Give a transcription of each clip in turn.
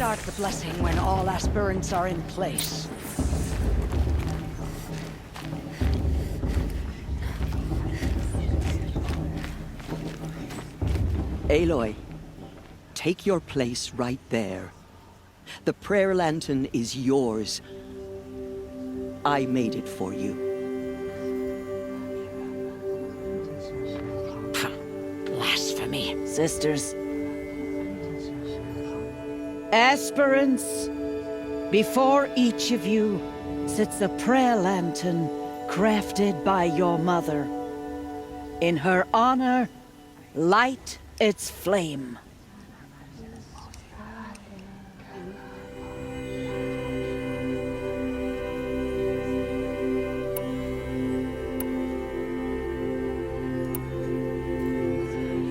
start the blessing when all aspirants are in place. Aloy, take your place right there. The prayer lantern is yours. I made it for you. Blasphemy, sisters. Aspirants, before each of you sits a prayer lantern crafted by your mother. In her honor, light its flame.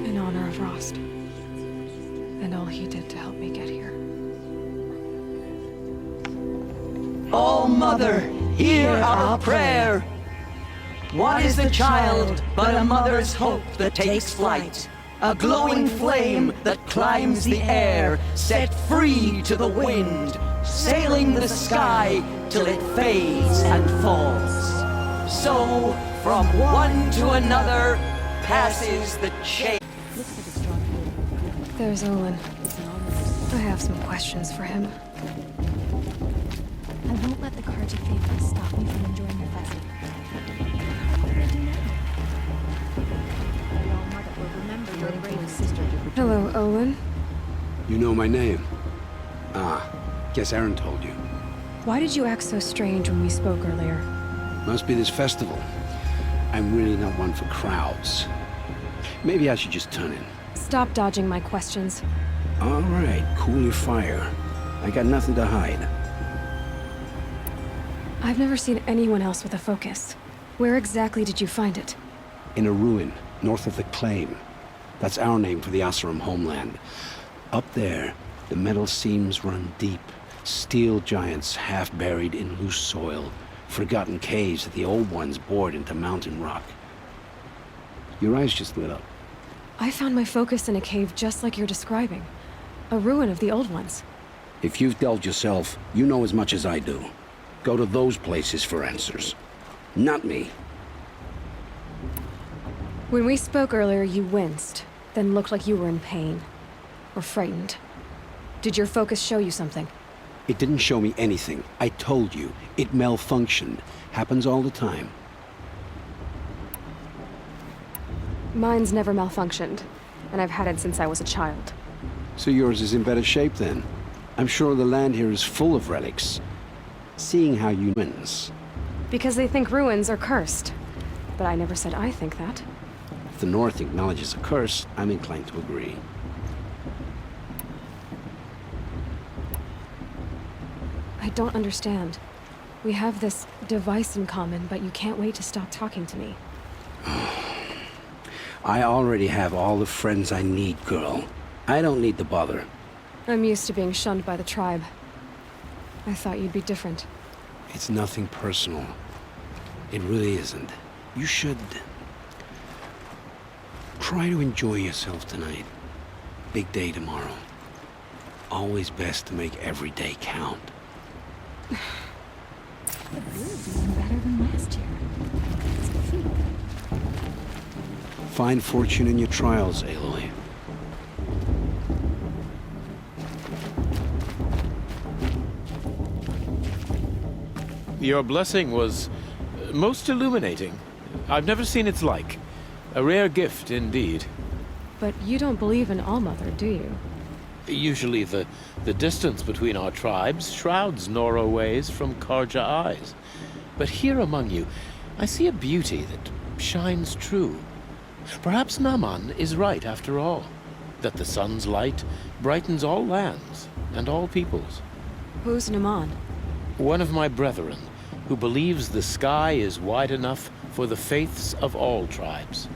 In honor of Rost, and all he did to help me get here. Oh, Mother, hear our prayer. What is the child but a mother's hope that takes flight? A glowing flame that climbs the air, set free to the wind, sailing the sky till it fades and falls. So, from one to another, passes the chain. There's Olin. I have some questions for him. I won't let the Carja faithful stop me from enjoying the festival. What will I do now? Your mother will remember your brave sister. Hello, Olin. You know my name? Ah, guess Aaron told you. Why did you act so strange when we spoke earlier? Must be this festival. I'm really not one for crowds. Maybe I should just turn in. Stop dodging my questions. All right, cool your fire. I got nothing to hide. I've never seen anyone else with a focus. Where exactly did you find it? In a ruin, north of the Claim. That's our name for the Oseram homeland. Up there, the metal seams run deep. Steel giants half buried in loose soil. Forgotten caves that the old ones bored into mountain rock. Your eyes just lit up. I found my focus in a cave just like you're describing. A ruin of the old ones. If you've delved yourself, you know as much as I do. Go to those places for answers. Not me. When we spoke earlier, you winced, then looked like you were in pain. Or frightened. Did your focus show you something? It didn't show me anything. I told you. It malfunctioned. Happens all the time. Mine's never malfunctioned, and I've had it since I was a child. So yours is in better shape then. I'm sure the land here is full of relics. Seeing how you wins. Because they think ruins are cursed. But I never said I think that. If the North acknowledges a curse, I'm inclined to agree. I don't understand. We have this device in common, but you can't wait to stop talking to me. I already have all the friends I need, girl. I don't need the bother. I'm used to being shunned by the tribe. I thought you'd be different. It's nothing personal. It really isn't. You should... try to enjoy yourself tonight. Big day tomorrow. Always best to make every day count. But we're doing better than last year. It's a feat. Find fortune in your trials, Aloy. Your blessing was most illuminating. I've never seen its like. A rare gift indeed. But you don't believe in Allmother, do you? Usually the distance between our tribes shrouds Nora ways from Karja eyes. But here among you, I see a beauty that shines true. Perhaps Naman is right after all, that the sun's light brightens all lands and all peoples. Who's Naman? One of my brethren, who believes the sky is wide enough for the faiths of all tribes.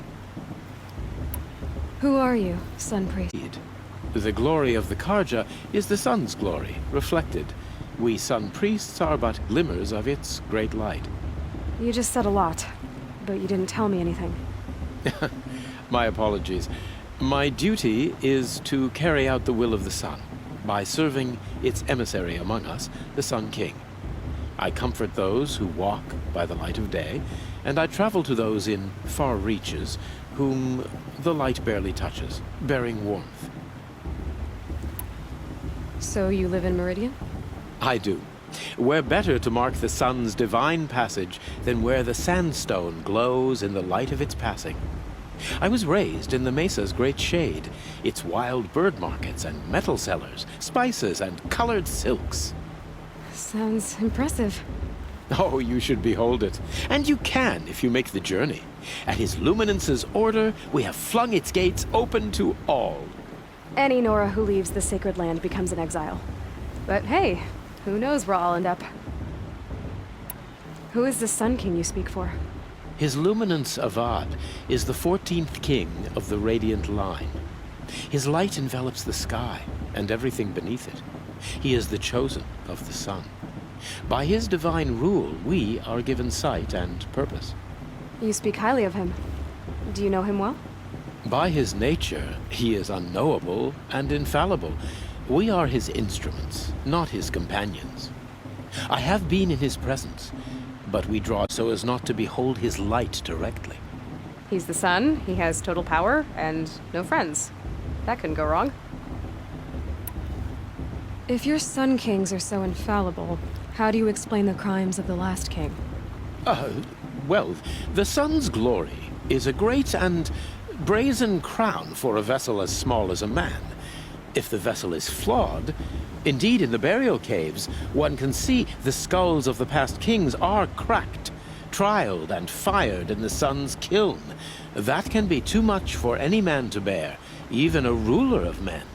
Who are you, Sun Priest? The glory of the Karja is the sun's glory, reflected. We sun priests are but glimmers of its great light. You just said a lot, but you didn't tell me anything. My apologies. My duty is to carry out the will of the sun. by serving its emissary among us, the Sun King. I comfort those who walk by the light of day, and I travel to those in far reaches whom the light barely touches, bearing warmth. So you live in Meridian? I do. Where better to mark the sun's divine passage than where the sandstone glows in the light of its passing? I was raised in the mesa's great shade, its wild bird markets and metal cellars, spices and colored silks. Sounds impressive. Oh, you should behold it. And you can if you make the journey. At His Luminance's order, we have flung its gates open to all. Any Nora who leaves the sacred land becomes an exile. But hey, who knows where I'll end up. Who is the Sun King you speak for? His Luminance Avad is the 14th king of the Radiant Line. His light envelops the sky and everything beneath it. He is the chosen of the sun. By his divine rule, we are given sight and purpose. You speak highly of him. Do you know him well? By his nature, he is unknowable and infallible. We are his instruments, not his companions. I have been in his presence, but we draw so as not to behold his light directly. He's the sun, he has total power, and no friends. That couldn't go wrong. If your Sun Kings are so infallible, how do you explain the crimes of the last king? Well, the sun's glory is a great and brazen crown for a vessel as small as a man. If the vessel is flawed, indeed in the burial caves, one can see the skulls of the past kings are cracked, trialed and fired in the sun's kiln. That can be too much for any man to bear, even a ruler of men.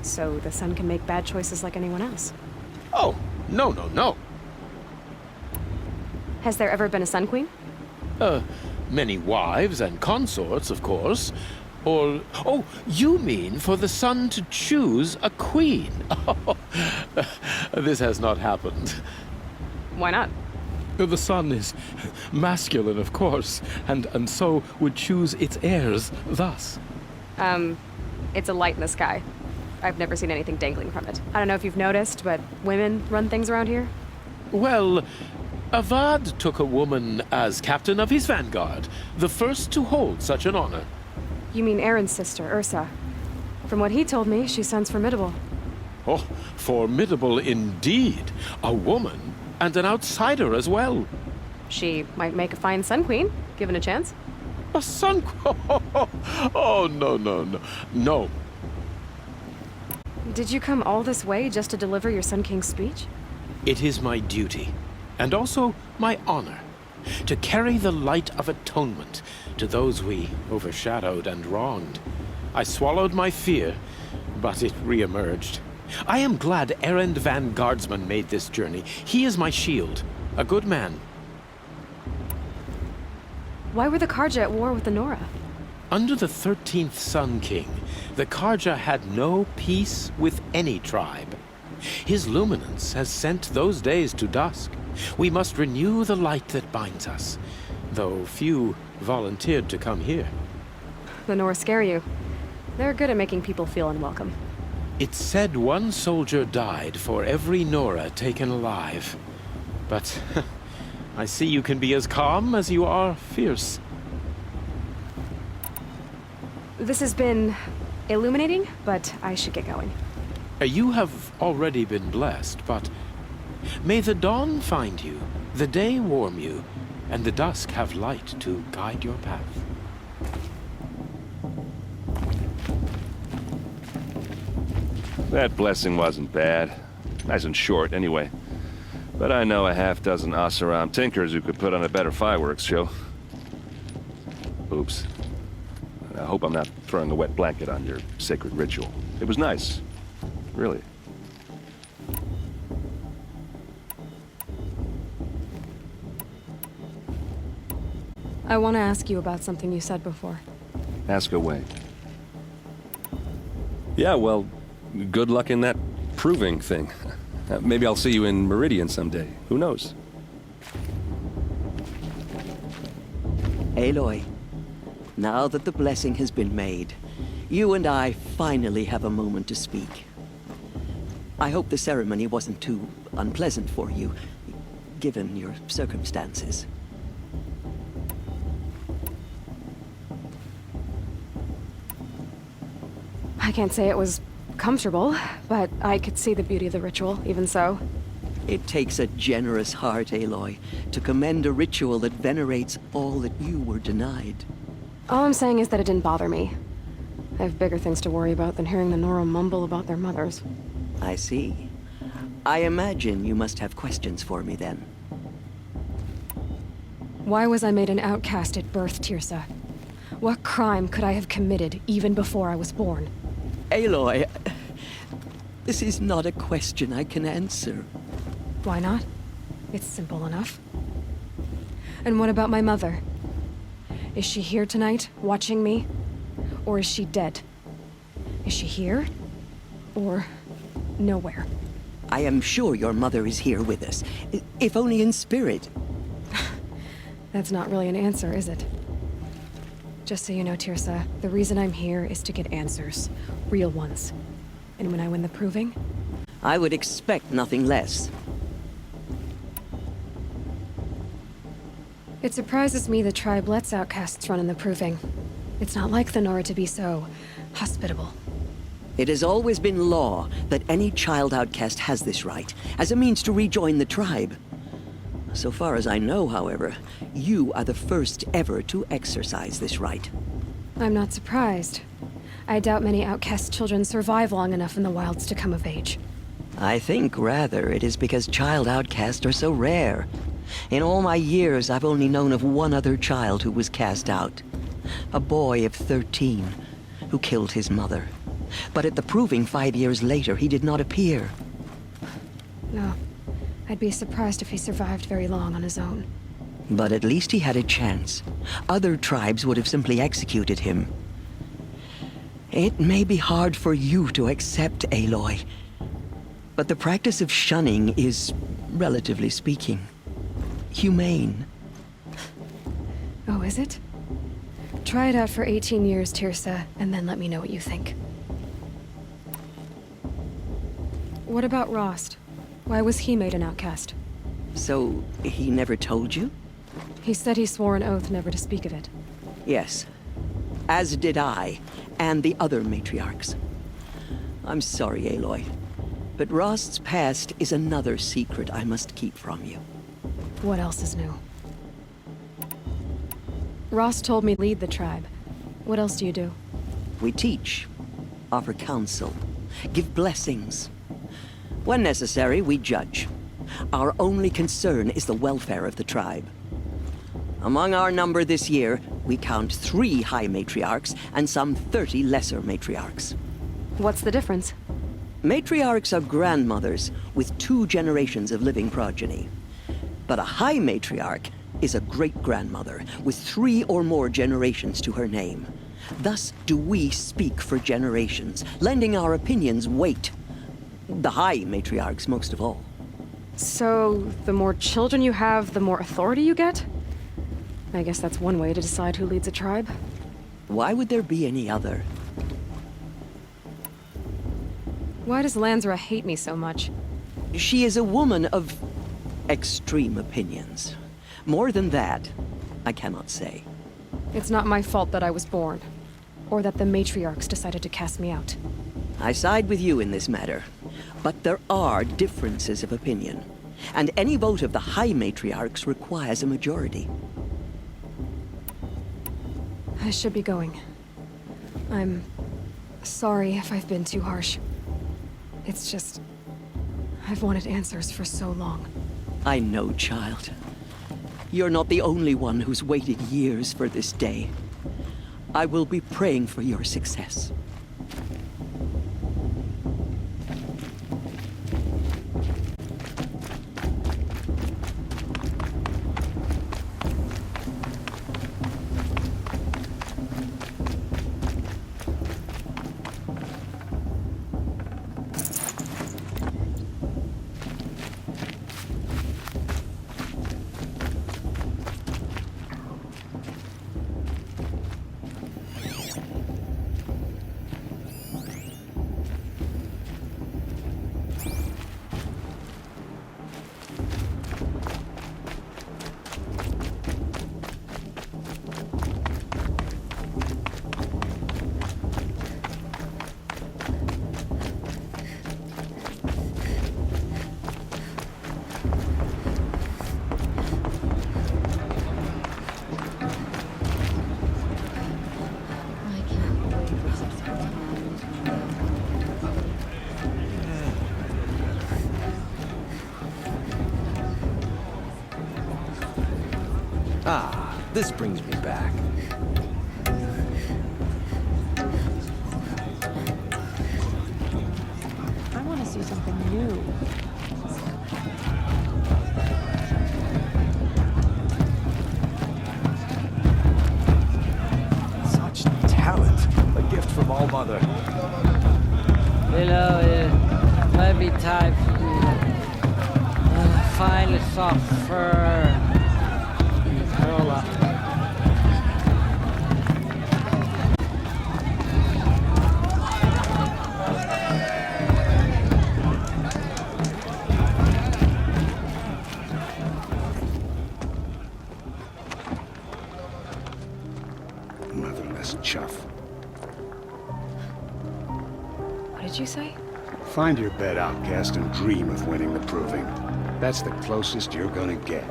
So the sun can make bad choices like anyone else? Oh, no. Has there ever been a Sun Queen? Many wives and consorts, of course. Or, oh, you mean for the sun to choose a queen? This has not happened. Why not? The sun is masculine, of course, and so would choose its heirs thus. It's a light in the sky. I've never seen anything dangling from it. I don't know if you've noticed, but women run things around here. Well, Avad took a woman as captain of his vanguard, the first to hold such an honor. You mean Aaron's sister, Ursa. From what he told me, she sounds formidable. Oh, formidable indeed. A woman, and an outsider as well. She might make a fine Sun Queen, given a chance. A sun... Oh, no. Did you come all this way just to deliver your Sun King's speech? It is my duty, and also my honor, to carry the light of atonement to those we overshadowed and wronged. I swallowed my fear, but it re-emerged. I am glad Erend Van Guardsman made this journey. He is my shield, a good man. Why were the Karja at war with the Nora? Under the 13th Sun King, the Karja had no peace with any tribe. His luminance has sent those days to dusk. We must renew the light that binds us, though few volunteered to come here. The Nora scare you. They're good at making people feel unwelcome. It's said one soldier died for every Nora taken alive. But I see you can be as calm as you are fierce. This has been illuminating, but I should get going. You have already been blessed, but may the dawn find you, the day warm you, and the dusk have light to guide your path. That blessing wasn't bad. Nice and short, anyway. But I know a half-dozen Oseram tinkers who could put on a better fireworks show. Oops. I hope I'm not throwing a wet blanket on your sacred ritual. It was nice. Really. I want to ask you about something you said before. Ask away. Yeah, well, good luck in that proving thing. Maybe I'll see you in Meridian someday. Who knows? Aloy, now that the blessing has been made, you and I finally have a moment to speak. I hope the ceremony wasn't too unpleasant for you, given your circumstances. I can't say it was comfortable, but I could see the beauty of the ritual, even so. It takes a generous heart, Aloy, to commend a ritual that venerates all that you were denied. All I'm saying is that it didn't bother me. I have bigger things to worry about than hearing the Nora mumble about their mothers. I see. I imagine you must have questions for me then. Why was I made an outcast at birth, Tirsa? What crime could I have committed even before I was born? Aloy, this is not a question I can answer. Why not? It's simple enough. And what about my mother? Is she here tonight, watching me? Or is she dead? Is she here? Or nowhere? I am sure your mother is here with us, if only in spirit. That's not really an answer, is it? Just so you know, Tirsa, the reason I'm here is to get answers. Real ones. And when I win the proving... I would expect nothing less. It surprises me the tribe lets outcasts run in the proving. It's not like the Nora to be so... hospitable. It has always been law that any child outcast has this right, as a means to rejoin the tribe. So far as I know, however, you are the first ever to exercise this right. I'm not surprised. I doubt many outcast children survive long enough in the wilds to come of age. I think, rather, it is because child outcasts are so rare. In all my years, I've only known of one other child who was cast out. A boy of 13, who killed his mother. But at the proving 5 years later, he did not appear. No. I'd be surprised if he survived very long on his own. But at least he had a chance. Other tribes would have simply executed him. It may be hard for you to accept, Aloy, but the practice of shunning is, relatively speaking, humane. Oh, is it? Try it out for 18 years, Tirsa, and then let me know what you think. What about Rost? Why was he made an outcast? So, he never told you? He said he swore an oath never to speak of it. Yes. As did I, and the other matriarchs. I'm sorry, Aloy, but Rost's past is another secret I must keep from you. What else is new? Rost told me to lead the tribe. What else do you do? We teach, offer counsel, give blessings. When necessary, we judge. Our only concern is the welfare of the tribe. Among our number this year, we count 3 high matriarchs and some 30 lesser matriarchs. What's the difference? Matriarchs are grandmothers with 2 generations of living progeny. But a high matriarch is a great-grandmother with 3 or more generations to her name. Thus do we speak for generations, lending our opinions weight. The high matriarchs most of all. So, the more children you have, the more authority you get? I guess that's one way to decide who leads a tribe. Why would there be any other? Why does Lansra hate me so much? She is a woman of extreme opinions. More than that, I cannot say. It's not my fault that I was born. Or that the matriarchs decided to cast me out. I side with you in this matter. But there are differences of opinion. And any vote of the high matriarchs requires a majority. I should be going. I'm sorry if I've been too harsh. It's just... I've wanted answers for so long. I know, child. You're not the only one who's waited years for this day. I will be praying for your success. Ah, this brings me back. I want to see something new. Such talent. A gift from All Mother. You know, it might be time for me to find a soft fur and curl up. Motherless chuff. What did you say? Find your bed, outcast, and dream of winning the proving. That's the closest you're gonna get.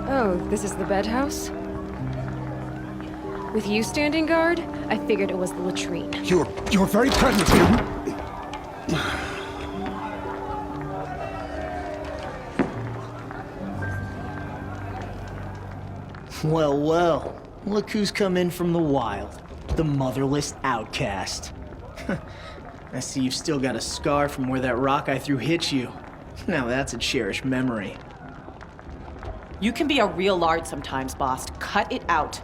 Oh, this is the bedhouse? With you standing guard, I figured it was the latrine. Your very presence here... Well, well. Look who's come in from the wild. The motherless outcast. I see you've still got a scar from where that rock I threw hit you. Now that's a cherished memory. You can be a real lard sometimes, boss. Cut it out.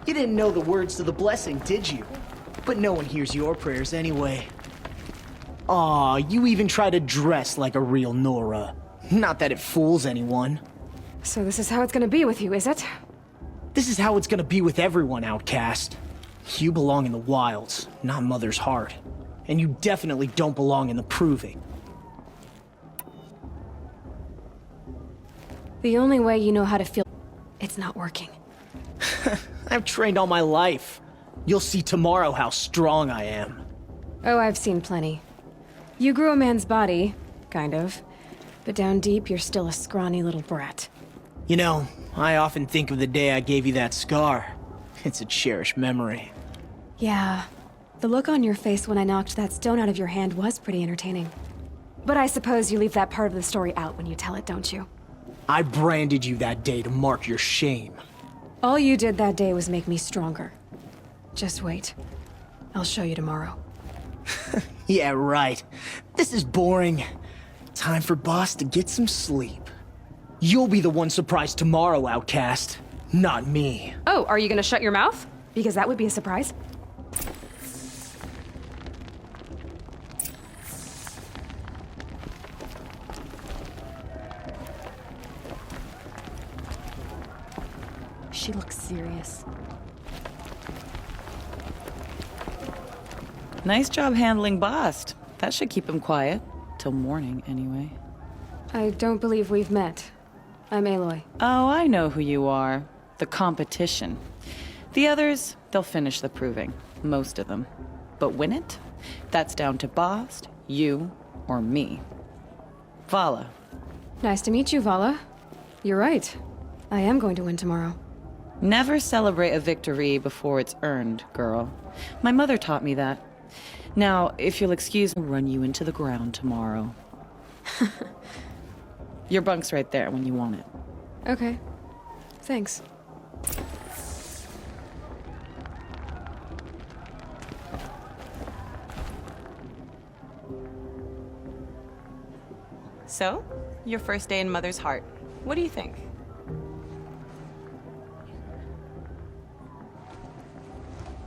You didn't know the words to the blessing, did you? But no one hears your prayers anyway. Aw, you even try to dress like a real Nora. Not that it fools anyone. So this is how it's gonna be with you, is it? This is how it's gonna be with everyone, outcast. You belong in the wilds, not Mother's heart. And you definitely don't belong in the proving. The only way you know how to feel... It's not working. I've trained all my life. You'll see tomorrow how strong I am. Oh, I've seen plenty. You grew a man's body, kind of. But down deep, you're still a scrawny little brat. You know, I often think of the day I gave you that scar. It's a cherished memory. Yeah. The look on your face when I knocked that stone out of your hand was pretty entertaining. But I suppose you leave that part of the story out when you tell it, don't you? I branded you that day to mark your shame. All you did that day was make me stronger. Just wait. I'll show you tomorrow. Yeah, right. This is boring. Time for Boss to get some sleep. You'll be the one surprised tomorrow, outcast. Not me. Oh, are you gonna shut your mouth? Because that would be a surprise. She looks serious. Nice job handling Bast. That should keep him quiet. Till morning, anyway. I don't believe we've met. I'm Aloy. Oh, I know who you are. The competition. The others, they'll finish the proving. Most of them. But win it? That's down to Bast, you, or me. Vala. Nice to meet you, Vala. You're right. I am going to win tomorrow. Never celebrate a victory before it's earned, girl. My mother taught me that. Now, if you'll excuse me, I'll run you into the ground tomorrow. Your bunk's right there when you want it. Okay. Thanks. So, your first day in Mother's heart. What do you think?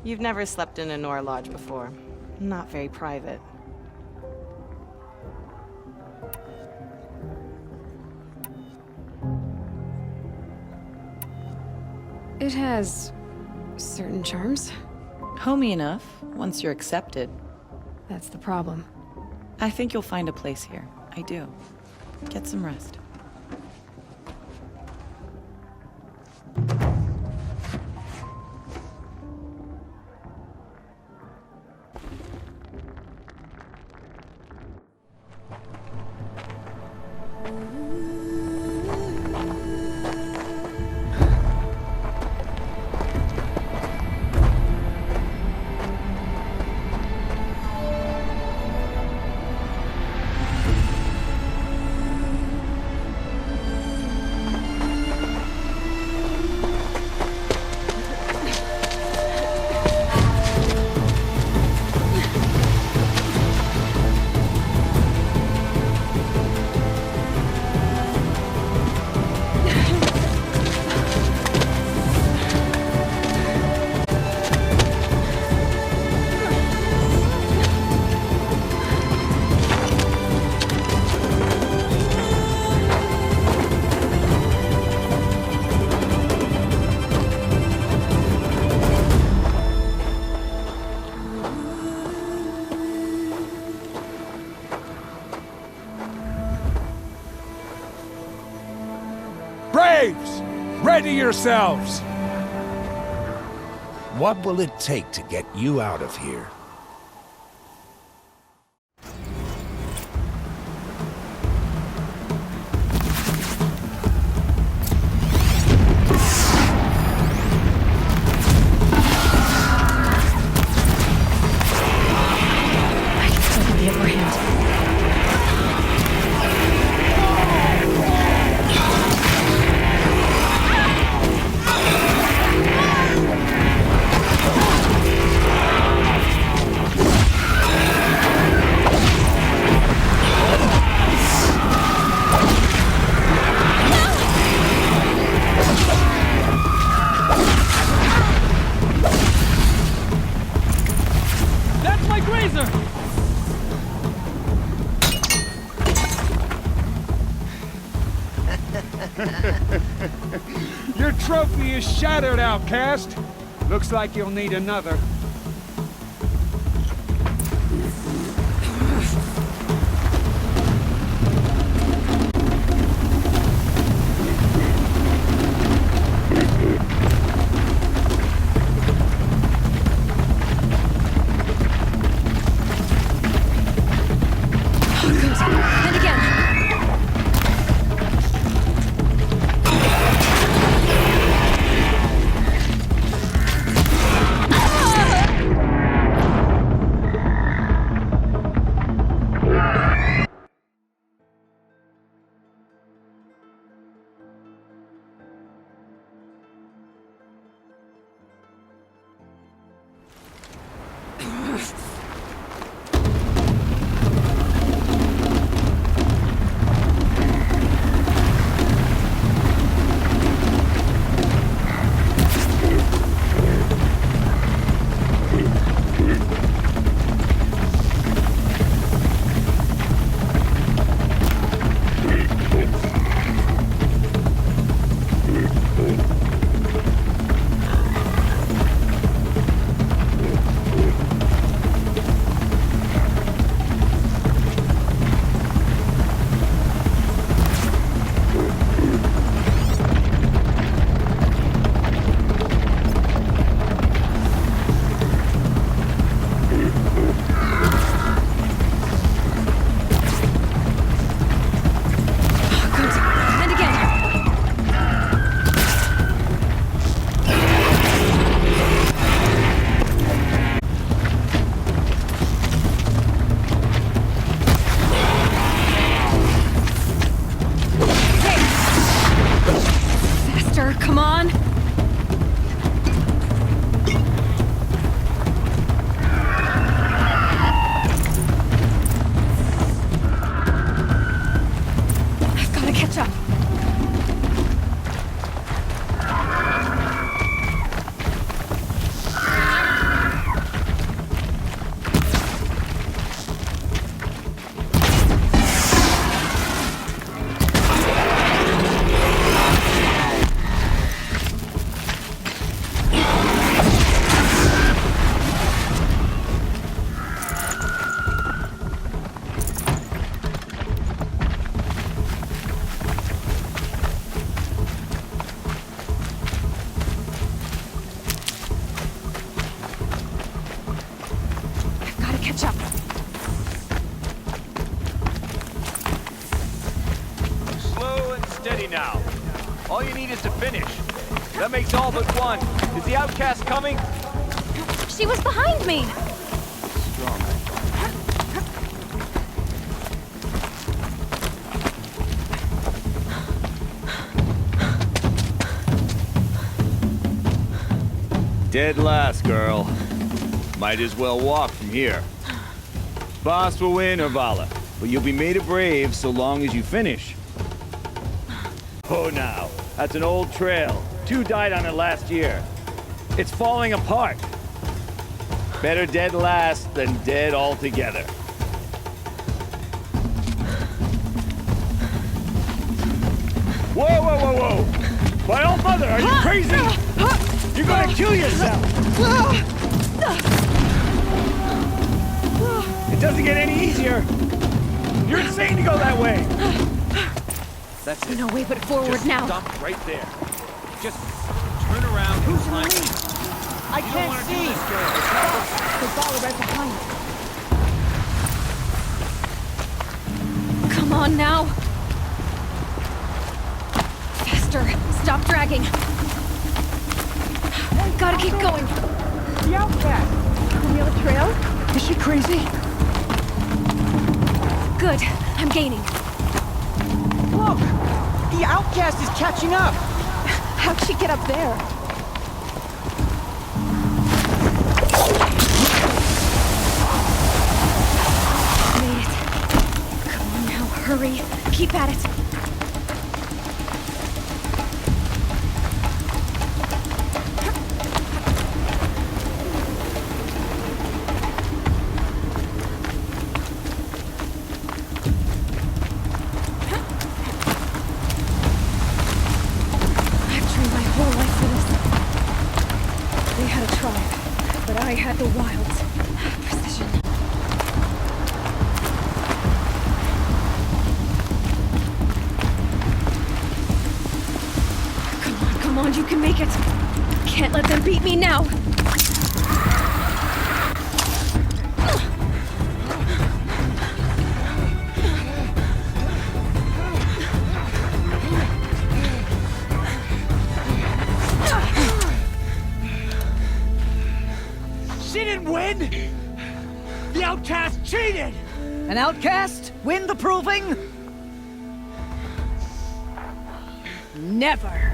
You've never slept in a Nora lodge before. Not very private. It has certain charms. Homey enough, once you're accepted. That's the problem. I think you'll find a place here. I do. Get some rest. yourselves! Ready yourselves! What will it take to get you out of here? The upper hand. That's my grazer! Your trophy is shattered, outcast. Looks like you'll need another. And again. Come on! I've gotta catch up. Catch up. Slow and steady now. All you need is to finish. That makes all but one. Is the outcast coming? She was behind me! Strong. Dead last, girl. Might as well walk from here. Boss will win or Vala, but you'll be made a brave so long as you finish. Oh, now, that's an old trail. 2 died on it last year. It's falling apart. Better dead last than dead altogether. Whoa, whoa, whoa, whoa! My old mother, are you crazy? You're gonna kill yourself! It doesn't get any easier! You're insane to go that way! That's it. No way but forward Just now. Stop right there. Just turn around and climb. I can't see! The ball right behind. Come on now. Faster. Stop dragging. Gotta keep going. The outcast! Do we have a trail? Is she crazy? Good. I'm gaining. Look! The outcast is catching up! How'd she get up there? Made it. Come on now, hurry. Keep at it. I've trained my whole life for this. They had a tribe, but I had the wilds. Precision. Come on, you can make it. Can't let them beat me now. She didn't win! The outcast cheated! An outcast win the proving? Never.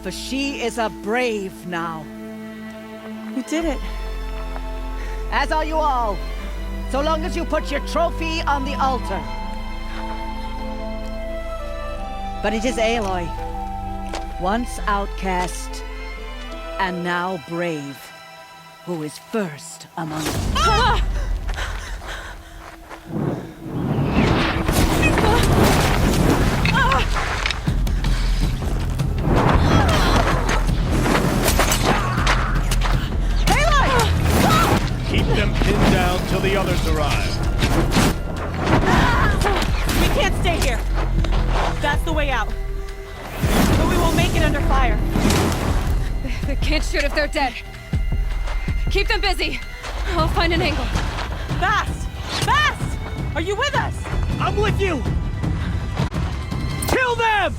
For she is a brave now. You did it. As are you all. So long as you put your trophy on the altar. But it is Aloy, once outcast, and now brave, who is first among us. Keep them pinned down till the others arrive. We can't stay here. That's the way out. But we won't make it under fire. They can't shoot if they're dead. Keep them busy. I'll find an angle. Fast! Fast! Are you with us? I'm with you! Kill them!